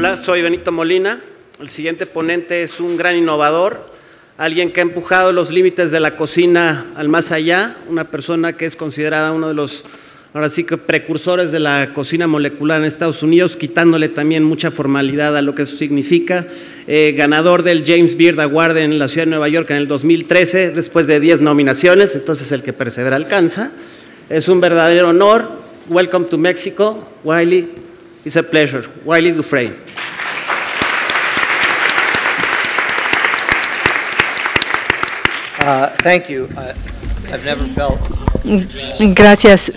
Hola, soy Benito Molina. El siguiente ponente es un gran innovador, alguien que ha empujado los límites de la cocina al más allá, una persona que es considerada uno de los, ahora sí que precursores de la cocina molecular en Estados Unidos, quitándole también mucha formalidad a lo que eso significa. Ganador del James Beard Award en la ciudad de Nueva York en el 2013, después de 10 nominaciones, entonces el que persevera alcanza. Es un verdadero honor. Welcome to Mexico, Wiley. It's a pleasure. Wiley Dufresne. Thank you. I've never felt. Gracias.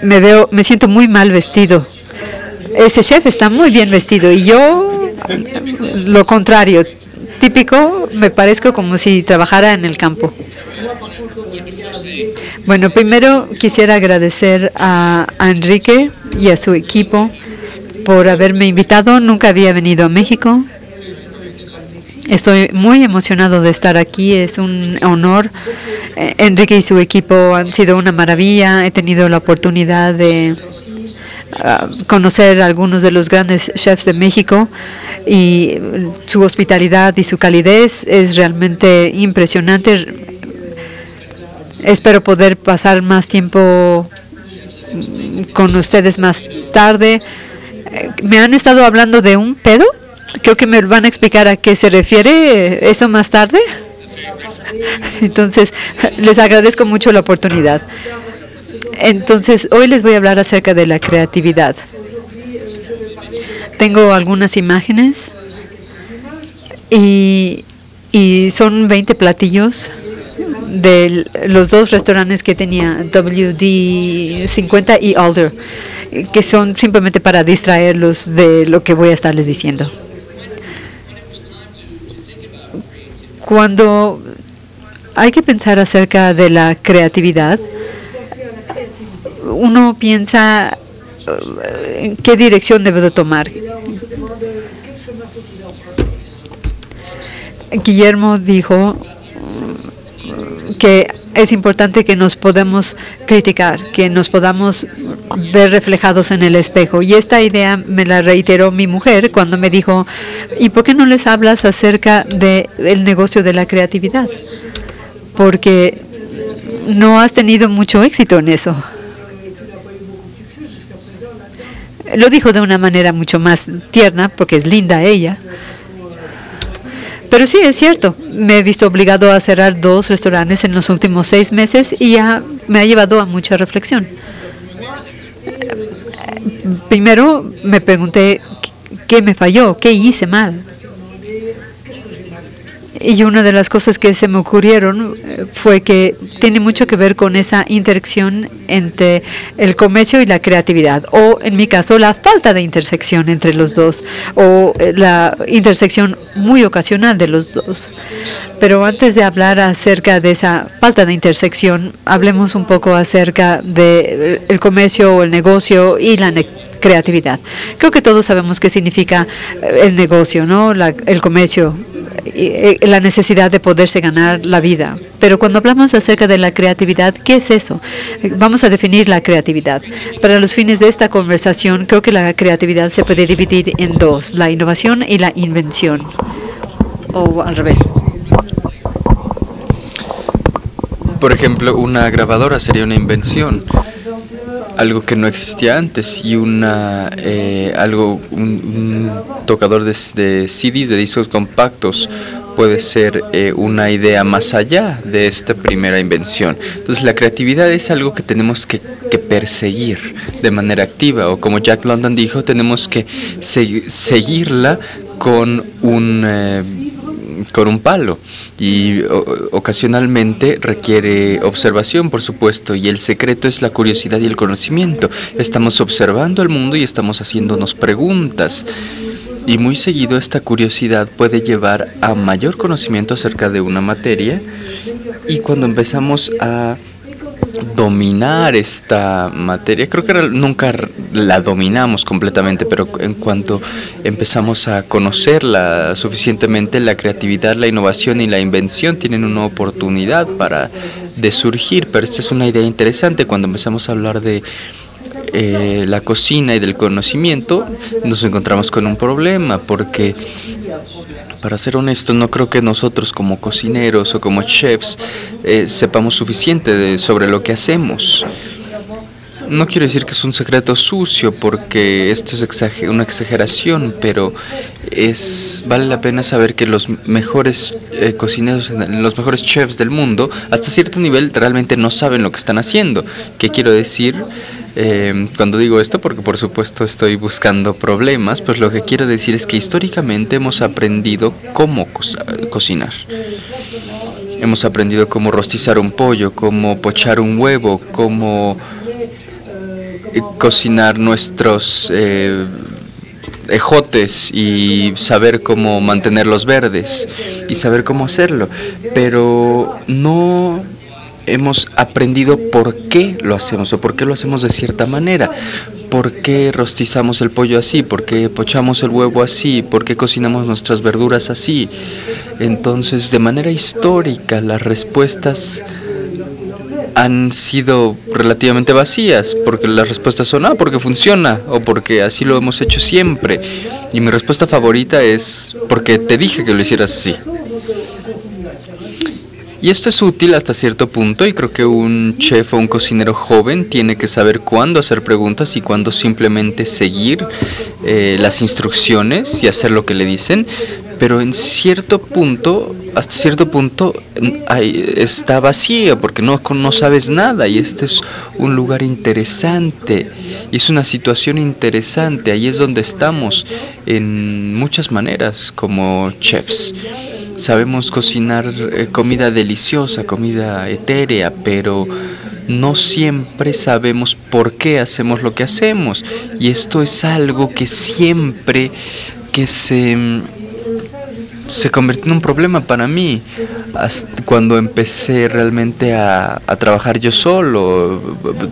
Me siento muy mal vestido. Ese chef está muy bien vestido y yo lo contrario, típico, me parezco como si trabajara en el campo. Bueno, primero quisiera agradecer a Enrique y a su equipo por haberme invitado. Nunca había venido a México. Estoy muy emocionado de estar aquí, es un honor. Enrique y su equipo han sido una maravilla. He tenido la oportunidad de conocer a algunos de los grandes chefs de México y su hospitalidad y su calidez es realmente impresionante. Espero poder pasar más tiempo con ustedes más tarde. Me han estado hablando de un pedo. Creo que me van a explicar a qué se refiere eso más tarde. Entonces, les agradezco mucho la oportunidad. Entonces, hoy les voy a hablar acerca de la creatividad. Tengo algunas imágenes y son 20 platillos de los dos restaurantes que tenía, WD50 y Alder, que son simplemente para distraerlos de lo que voy a estarles diciendo. Cuando hay que pensar acerca de la creatividad, uno piensa en qué dirección debe de tomar. Guillermo dijo que es importante que nos podamos criticar, que nos podamos ver reflejados en el espejo. Y esta idea me la reiteró mi mujer cuando me dijo, ¿y por qué no les hablas acerca del negocio de la creatividad? Porque no has tenido mucho éxito en eso. Lo dijo de una manera mucho más tierna, porque es linda ella. Pero sí, es cierto. Me he visto obligado a cerrar 2 restaurantes en los últimos 6 meses y ya me ha llevado a mucha reflexión. Primero me pregunté qué me falló, qué hice mal. Y una de las cosas que se me ocurrieron fue que tiene mucho que ver con esa interacción entre el comercio y la creatividad, o en mi caso la falta de intersección entre los dos, o la intersección muy ocasional de los dos. Pero antes de hablar acerca de esa falta de intersección, hablemos un poco acerca del comercio o el negocio y la creatividad. Creo que todos sabemos qué significa el negocio, ¿no? El comercio, la necesidad de poderse ganar la vida. Pero cuando hablamos acerca de la creatividad, ¿qué es eso? Vamos a definir la creatividad. Para los fines de esta conversación, creo que la creatividad se puede dividir en 2, la innovación y la invención. O al revés. Por ejemplo, una grabadora sería una invención, algo que no existía antes, y un tocador de CDs, de discos compactos, puede ser una idea más allá de esta primera invención. Entonces, la creatividad es algo que tenemos que perseguir de manera activa, o como Jack London dijo, tenemos que seguirla con un palo, y ocasionalmente requiere observación, por supuesto, y el secreto es la curiosidad y el conocimiento. Estamos observando el mundo y estamos haciéndonos preguntas, y muy seguido esta curiosidad puede llevar a mayor conocimiento acerca de una materia, y cuando empezamos a dominar esta materia, creo que nunca la dominamos completamente, pero en cuanto empezamos a conocerla suficientemente, la creatividad, la innovación y la invención tienen una oportunidad de surgir. Pero esta es una idea interesante cuando empezamos a hablar de la cocina y del conocimiento, nos encontramos con un problema, porque, para ser honesto, no creo que nosotros como cocineros o como chefs sepamos suficiente sobre lo que hacemos. No quiero decir que es un secreto sucio, porque esto es una exageración, pero vale la pena saber que los mejores cocineros, los mejores chefs del mundo, hasta cierto nivel realmente no saben lo que están haciendo. ¿Qué quiero decir cuando digo esto? Porque por supuesto estoy buscando problemas, pues lo que quiero decir es que históricamente hemos aprendido cómo cocinar. Hemos aprendido cómo rostizar un pollo, cómo pochar un huevo, cómo cocinar nuestros ejotes y saber cómo mantenerlos verdes y saber cómo hacerlo, pero no hemos aprendido por qué lo hacemos o por qué lo hacemos de cierta manera. ¿Por qué rostizamos el pollo así? ¿Por qué pochamos el huevo así? ¿Por qué cocinamos nuestras verduras así? Entonces, de manera histórica, las respuestas han sido relativamente vacías, porque las respuestas son porque funciona o porque así lo hemos hecho siempre. Y mi respuesta favorita es porque te dije que lo hicieras así. Y esto es útil hasta cierto punto, y creo que un chef o un cocinero joven tiene que saber cuándo hacer preguntas y cuándo simplemente seguir las instrucciones y hacer lo que le dicen. Pero en cierto punto, hasta cierto punto, está vacío porque no sabes nada, y este es un lugar interesante y es una situación interesante. Ahí es donde estamos en muchas maneras como chefs. Sabemos cocinar comida deliciosa, comida etérea, pero no siempre sabemos por qué hacemos lo que hacemos, y esto es algo que siempre que se convirtió en un problema para mí. Hasta cuando empecé realmente a trabajar yo solo,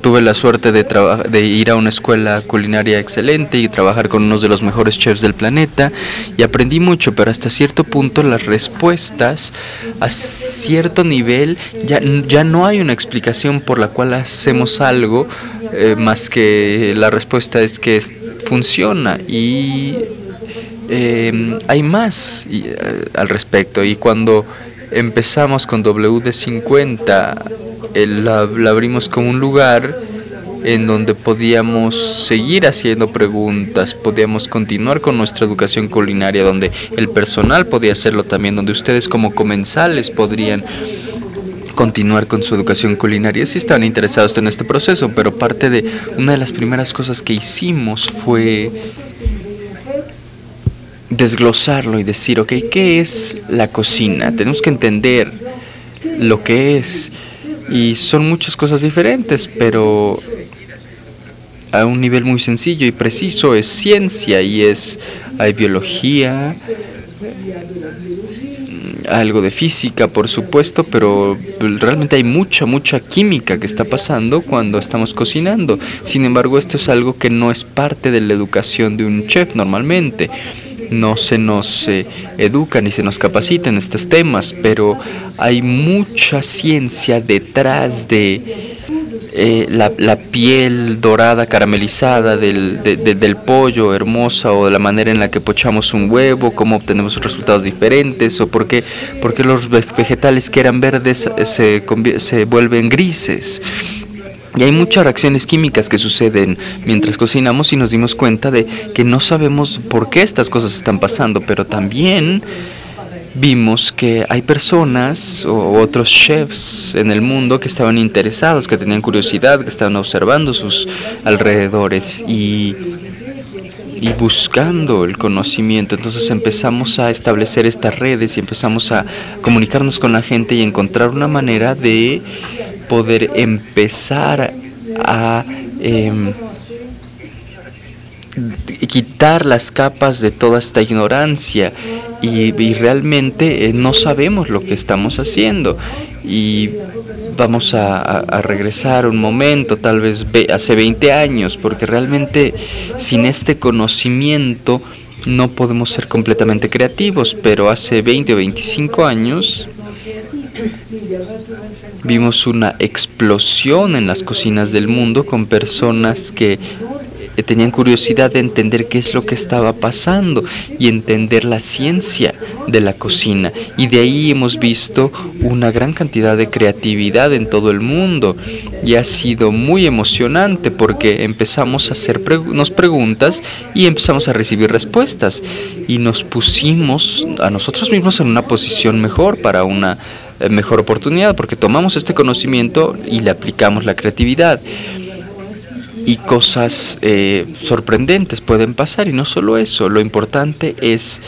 tuve la suerte de ir a una escuela culinaria excelente y trabajar con uno de los mejores chefs del planeta, y aprendí mucho, pero hasta cierto punto las respuestas, a cierto nivel, ya no hay una explicación por la cual hacemos algo, más que la respuesta es que funciona, y hay más al respecto. Y cuando empezamos con WD50, la abrimos como un lugar en donde podíamos seguir haciendo preguntas, podíamos continuar con nuestra educación culinaria, donde el personal podía hacerlo también, donde ustedes como comensales podrían continuar con su educación culinaria si estaban interesados en este proceso. Pero una de las primeras cosas que hicimos fue desglosarlo y decir, ok, ¿qué es la cocina? Tenemos que entender lo que es, y son muchas cosas diferentes, pero a un nivel muy sencillo y preciso es ciencia, y hay biología, algo de física, por supuesto, pero realmente hay mucha química que está pasando cuando estamos cocinando. Sin embargo, esto es algo que no es parte de la educación de un chef normalmente. No se nos educa ni se nos capacita en estos temas, pero hay mucha ciencia detrás de la piel dorada caramelizada del pollo hermosa, o de la manera en la que pochamos un huevo, cómo obtenemos resultados diferentes, o por qué los vegetales que eran verdes se vuelven grises. Y hay muchas reacciones químicas que suceden mientras cocinamos, y nos dimos cuenta de que no sabemos por qué estas cosas están pasando, pero también vimos que hay personas o otros chefs en el mundo que estaban interesados, que tenían curiosidad, que estaban observando sus alrededores y buscando el conocimiento. Entonces empezamos a establecer estas redes y empezamos a comunicarnos con la gente y encontrar una manera de poder empezar a quitar las capas de toda esta ignorancia, y realmente no sabemos lo que estamos haciendo. Y vamos a regresar un momento, tal vez hace 20 años, porque realmente sin este conocimiento no podemos ser completamente creativos, pero hace 20 o 25 años Vimos una explosión en las cocinas del mundo con personas que tenían curiosidad de entender qué es lo que estaba pasando y entender la ciencia de la cocina. Y de ahí hemos visto una gran cantidad de creatividad en todo el mundo. Y ha sido muy emocionante porque empezamos a hacernos preguntas y empezamos a recibir respuestas. Y nos pusimos a nosotros mismos en una posición mejor para una mejor oportunidad, porque tomamos este conocimiento y le aplicamos la creatividad. Y cosas sorprendentes pueden pasar, y no solo eso, lo importante es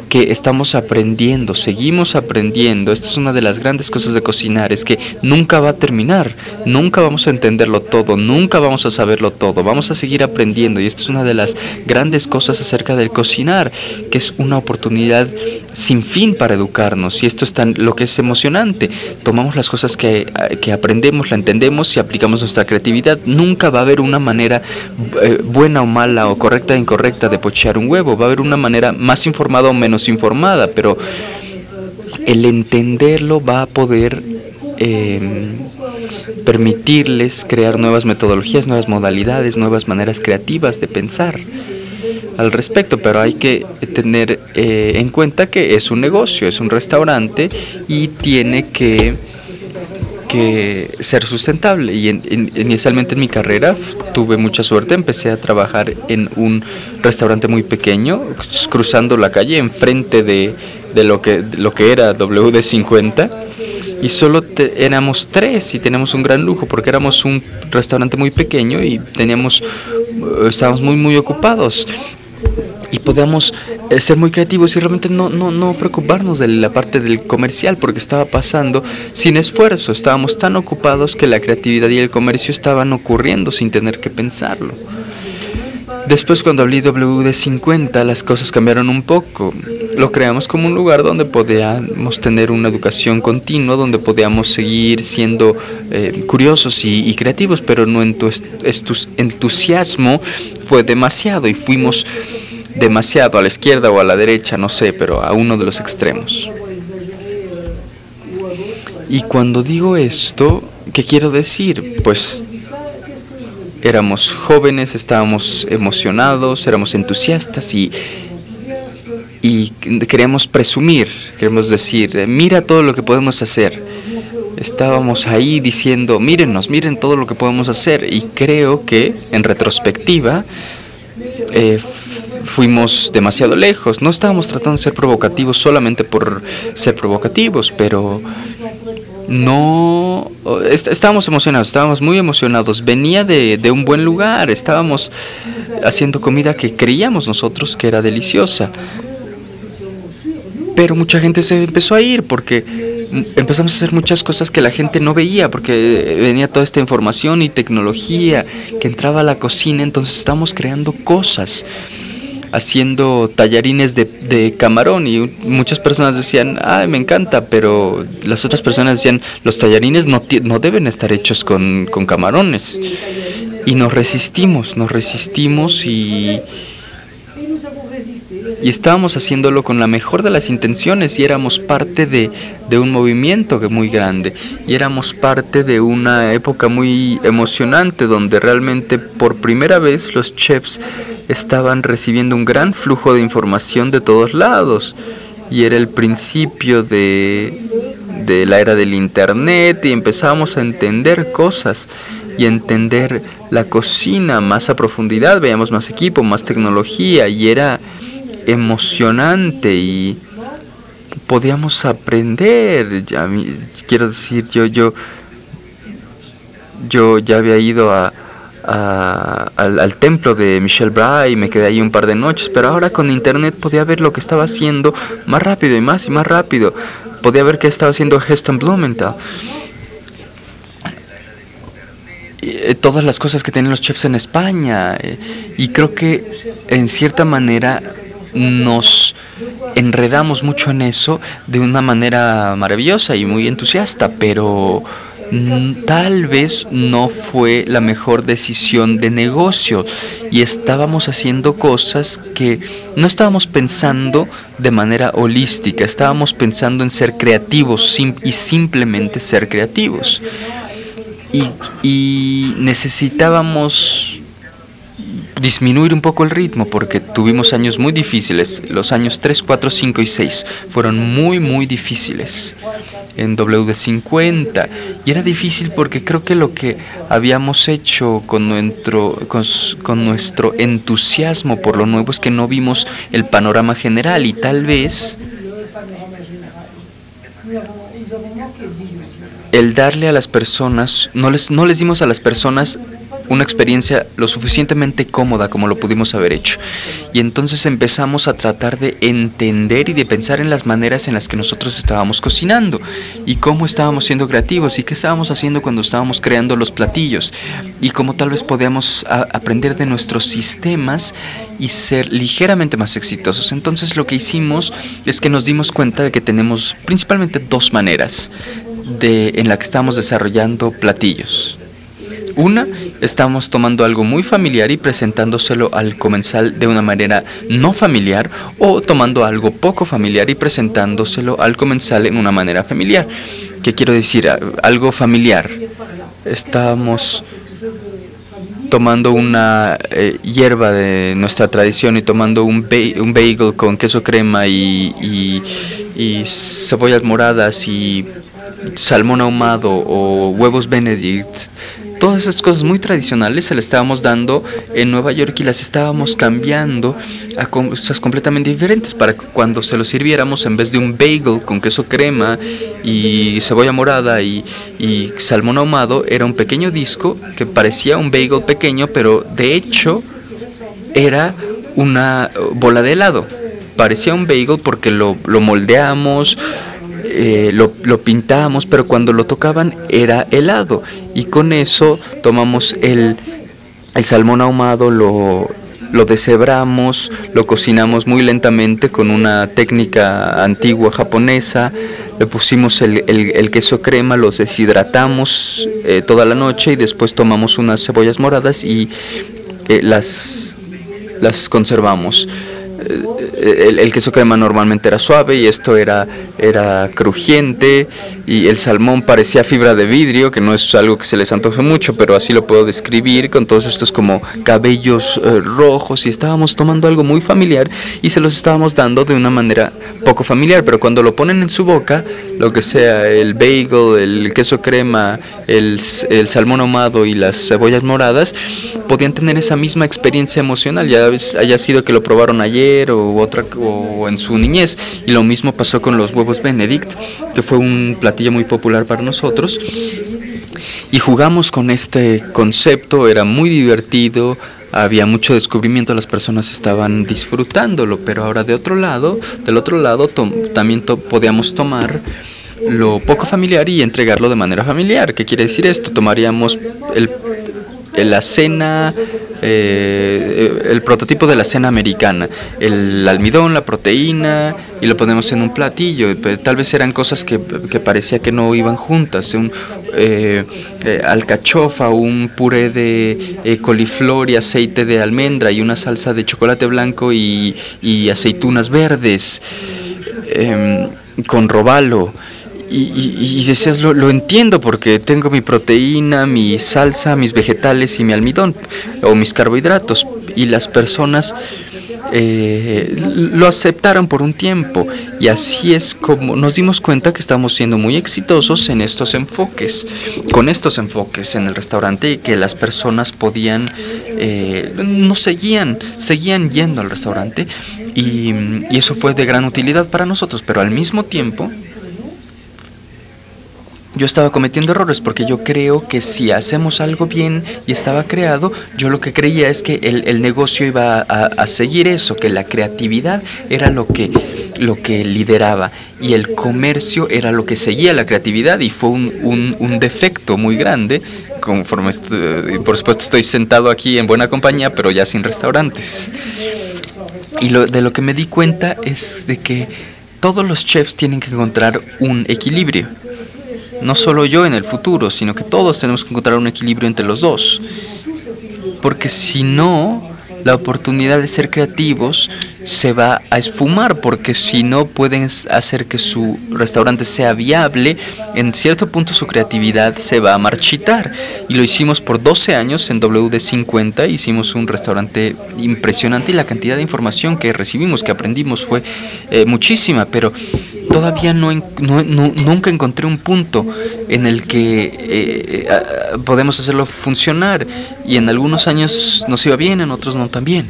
que estamos aprendiendo, seguimos aprendiendo. Esta es una de las grandes cosas de cocinar, es que nunca va a terminar, nunca vamos a entenderlo todo, nunca vamos a saberlo todo, vamos a seguir aprendiendo. Y esta es una de las grandes cosas acerca del cocinar, que es una oportunidad sin fin para educarnos. Y esto es lo que es emocionante. Tomamos las cosas que aprendemos, la entendemos y aplicamos nuestra creatividad. Nunca va a haber una manera buena o mala, o correcta o incorrecta de pochear un huevo. Va a haber una manera más informada o menos informada, pero el entenderlo va a poder permitirles crear nuevas metodologías, nuevas modalidades, nuevas maneras creativas de pensar al respecto. Pero hay que tener en cuenta que es un negocio, es un restaurante, y tiene que ser sustentable. Y inicialmente en mi carrera tuve mucha suerte. Empecé a trabajar en un restaurante muy pequeño, cruzando la calle enfrente de lo que era WD50, y solo éramos 3 y teníamos un gran lujo porque éramos un restaurante muy pequeño y estábamos muy ocupados. Y podíamos ser muy creativos y realmente no preocuparnos de la parte del comercial, porque estaba pasando sin esfuerzo. Estábamos tan ocupados que la creatividad y el comercio estaban ocurriendo sin tener que pensarlo. Después, cuando abrí WD50, las cosas cambiaron un poco. Lo creamos como un lugar donde podíamos tener una educación continua, donde podíamos seguir siendo curiosos y creativos, pero no entusiasmo fue demasiado, y fuimos demasiado a la izquierda o a la derecha, no sé, pero a uno de los extremos. Y cuando digo esto, ¿qué quiero decir? Pues éramos jóvenes, estábamos emocionados, éramos entusiastas y queríamos presumir, queremos decir, mira todo lo que podemos hacer. Estábamos ahí diciendo, mírennos, miren todo lo que podemos hacer. Y creo que en retrospectiva fuimos demasiado lejos. No estábamos tratando de ser provocativos solamente por ser provocativos, pero no, estábamos emocionados, estábamos muy emocionados. Venía de un buen lugar, estábamos haciendo comida que creíamos nosotros que era deliciosa. Pero mucha gente se empezó a ir porque empezamos a hacer muchas cosas que la gente no veía, porque venía toda esta información y tecnología que entraba a la cocina. Entonces estábamos creando cosas, haciendo tallarines de camarón, y muchas personas decían, ¡ay, me encanta! Pero las otras personas decían, los tallarines no deben estar hechos con camarones. Y nos resistimos y estábamos haciéndolo con la mejor de las intenciones, y éramos parte de un movimiento muy grande, y éramos parte de una época muy emocionante donde realmente por primera vez los chefs estaban recibiendo un gran flujo de información de todos lados, y era el principio de la era del internet, y empezábamos a entender cosas y entender la cocina más a profundidad. Veíamos más equipo, más tecnología, y era emocionante y podíamos aprender. Quiero decir, yo ya había ido al templo de Michel Bras y me quedé ahí un par de noches, pero ahora con internet podía ver lo que estaba haciendo más rápido y más rápido. Podía ver qué estaba haciendo Heston Blumenthal, todas las cosas que tienen los chefs en España, y creo que en cierta manera nos enredamos mucho en eso de una manera maravillosa y muy entusiasta, pero tal vez no fue la mejor decisión de negocio y estábamos haciendo cosas que no estábamos pensando de manera holística, estábamos pensando en ser creativos y simplemente ser creativos. Y necesitábamos disminuir un poco el ritmo porque tuvimos años muy difíciles. Los años 3, 4, 5 y 6 fueron muy difíciles en WD50, y era difícil porque creo que lo que habíamos hecho con nuestro entusiasmo por lo nuevo es que no vimos el panorama general, y tal vez el darle a las personas, no les dimos a las personas una experiencia lo suficientemente cómoda como lo pudimos haber hecho. Y entonces empezamos a tratar de entender y de pensar en las maneras en las que nosotros estábamos cocinando y cómo estábamos siendo creativos y qué estábamos haciendo cuando estábamos creando los platillos y cómo tal vez podíamos aprender de nuestros sistemas y ser ligeramente más exitosos. Entonces lo que hicimos es que nos dimos cuenta de que tenemos principalmente dos maneras en la que estamos desarrollando platillos. Una, estamos tomando algo muy familiar y presentándoselo al comensal de una manera no familiar, o tomando algo poco familiar y presentándoselo al comensal en una manera familiar. ¿Qué quiero decir? Algo familiar. Estamos tomando una hierba de nuestra tradición y tomando un bagel con queso crema y cebollas moradas y salmón ahumado o huevos Benedict. Todas esas cosas muy tradicionales se las estábamos dando en Nueva York y las estábamos cambiando a cosas completamente diferentes para que cuando se lo sirviéramos, en vez de un bagel con queso crema y cebolla morada y salmón ahumado, era un pequeño disco que parecía un bagel pequeño, pero de hecho era una bola de helado. Parecía un bagel porque lo moldeamos, lo pintamos, pero cuando lo tocaban era helado, y con eso tomamos el salmón ahumado, lo deshebramos, lo cocinamos muy lentamente con una técnica antigua japonesa, le pusimos el queso crema, los deshidratamos toda la noche y después tomamos unas cebollas moradas y las conservamos. El queso crema normalmente era suave y esto era crujiente, y el salmón parecía fibra de vidrio, que no es algo que se les antoje mucho, pero así lo puedo describir, con todos estos como cabellos rojos, y estábamos tomando algo muy familiar y se los estábamos dando de una manera poco familiar, pero cuando lo ponen en su boca, lo que sea, el bagel, el queso crema, el salmón ahumado y las cebollas moradas, podían tener esa misma experiencia emocional, ya haya sido que lo probaron ayer o en su niñez. Y lo mismo pasó con los huevos Benedict, que fue un platillo muy popular para nosotros, y jugamos con este concepto, era muy divertido, había mucho descubrimiento, las personas estaban disfrutándolo. Pero ahora del otro lado también podíamos tomar lo poco familiar y entregarlo de manera familiar. ¿Qué quiere decir esto? Tomaríamos la cena, el prototipo de la cena americana, el almidón, la proteína, y lo ponemos en un platillo. Tal vez eran cosas que parecía que no iban juntas, alcachofa, un puré de coliflor y aceite de almendra y una salsa de chocolate blanco y aceitunas verdes con robalo. Y decías, lo entiendo porque tengo mi proteína, mi salsa, mis vegetales y mi almidón o mis carbohidratos. Y las personas lo aceptaron por un tiempo, y así es como nos dimos cuenta que estamos siendo muy exitosos en estos enfoques, con estos enfoques en el restaurante, y que las personas podían, seguían yendo al restaurante, y eso fue de gran utilidad para nosotros. Pero al mismo tiempo yo estaba cometiendo errores, porque yo creo que si hacemos algo bien y estaba creado, yo lo que creía es que el negocio iba a seguir eso, que la creatividad era lo que lideraba y el comercio era lo que seguía la creatividad, y fue un defecto muy grande. Conforme por supuesto estoy sentado aquí en buena compañía, pero ya sin restaurantes. Y de lo que me di cuenta es de que todos los chefs tienen que encontrar un equilibrio. No solo yo en el futuro, sino que todos tenemos que encontrar un equilibrio entre los dos. Porque si no, la oportunidad de ser creativos se va a esfumar, porque si no pueden hacer que su restaurante sea viable, en cierto punto su creatividad se va a marchitar. Y lo hicimos por 12 años en WD50, hicimos un restaurante impresionante y la cantidad de información que recibimos, que aprendimos fue muchísima, pero todavía nunca encontré un punto en el que podemos hacerlo funcionar, y en algunos años nos iba bien, en otros no tan bien.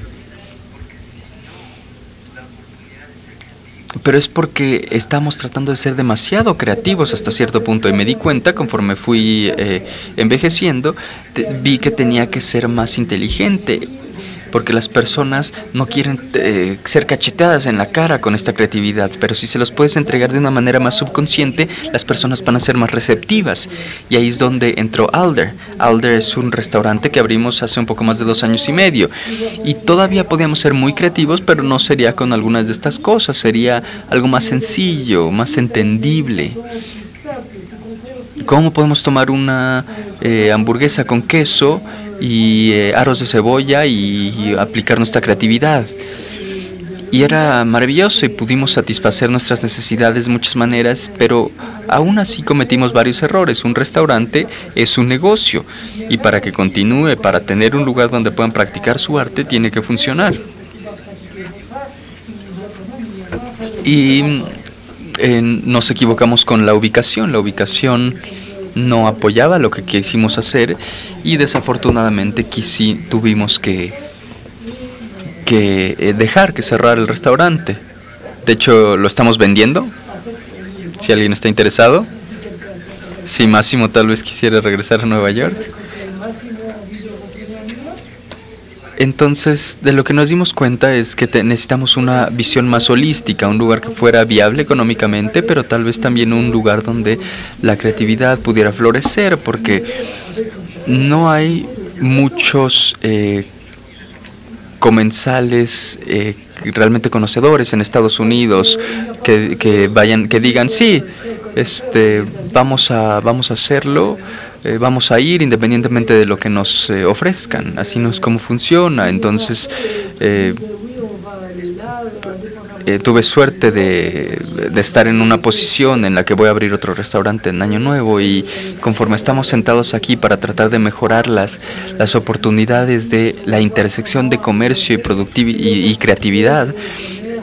Pero es porque estamos tratando de ser demasiado creativos hasta cierto punto, y me di cuenta conforme fui envejeciendo, vi que tenía que ser más inteligente, porque las personas no quieren ser cacheteadas en la cara con esta creatividad, pero si se los puedes entregar de una manera más subconsciente, las personas van a ser más receptivas. Y ahí es donde entró Alder. Alder es un restaurante que abrimos hace un poco más de 2 años y medio, y todavía podíamos ser muy creativos, pero no sería con algunas de estas cosas, sería algo más sencillo, más entendible. ¿Cómo podemos tomar una hamburguesa con queso y aros de cebolla y aplicar nuestra creatividad? Y era maravilloso y pudimos satisfacer nuestras necesidades de muchas maneras, pero aún así cometimos varios errores. Un restaurante es un negocio, y para que continúe, para tener un lugar donde puedan practicar su arte, tiene que funcionar. Y nos equivocamos con la ubicación. La ubicación no apoyaba lo que quisimos hacer, y desafortunadamente tuvimos que dejar que cerrar el restaurante. De hecho, lo estamos vendiendo, si alguien está interesado. Si Máximo tal vez quisiera regresar a Nueva York. Entonces, de lo que nos dimos cuenta es que necesitamos una visión más holística, un lugar que fuera viable económicamente, pero tal vez también un lugar donde la creatividad pudiera florecer, porque no hay muchos comensales realmente conocedores en Estados Unidos que digan sí, vamos a hacerlo. Vamos a ir independientemente de lo que nos ofrezcan. Así no es como funciona. Entonces, tuve suerte de estar en una posición en la que voy a abrir otro restaurante en Año Nuevo, y conforme estamos sentados aquí para tratar de mejorar las oportunidades de la intersección de comercio y creatividad,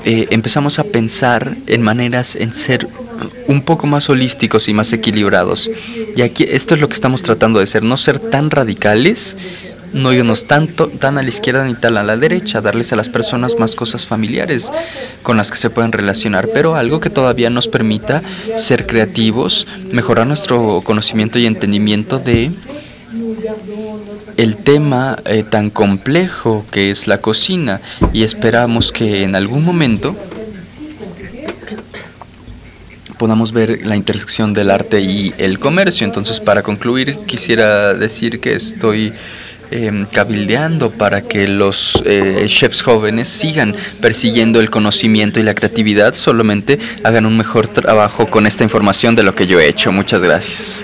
empezamos a pensar en maneras en ser un poco más holísticos y más equilibrados. Y aquí esto es lo que estamos tratando de ser, no ser tan radicales, no irnos tan a la izquierda ni tan a la derecha, darles a las personas más cosas familiares con las que se puedan relacionar, pero algo que todavía nos permita ser creativos, mejorar nuestro conocimiento y entendimiento de el tema tan complejo que es la cocina, y esperamos que en algún momento podamos ver la intersección del arte y el comercio. Entonces, para concluir, quisiera decir que estoy cabildeando para que los chefs jóvenes sigan persiguiendo el conocimiento y la creatividad, solamente hagan un mejor trabajo con esta información de lo que yo he hecho. Muchas gracias.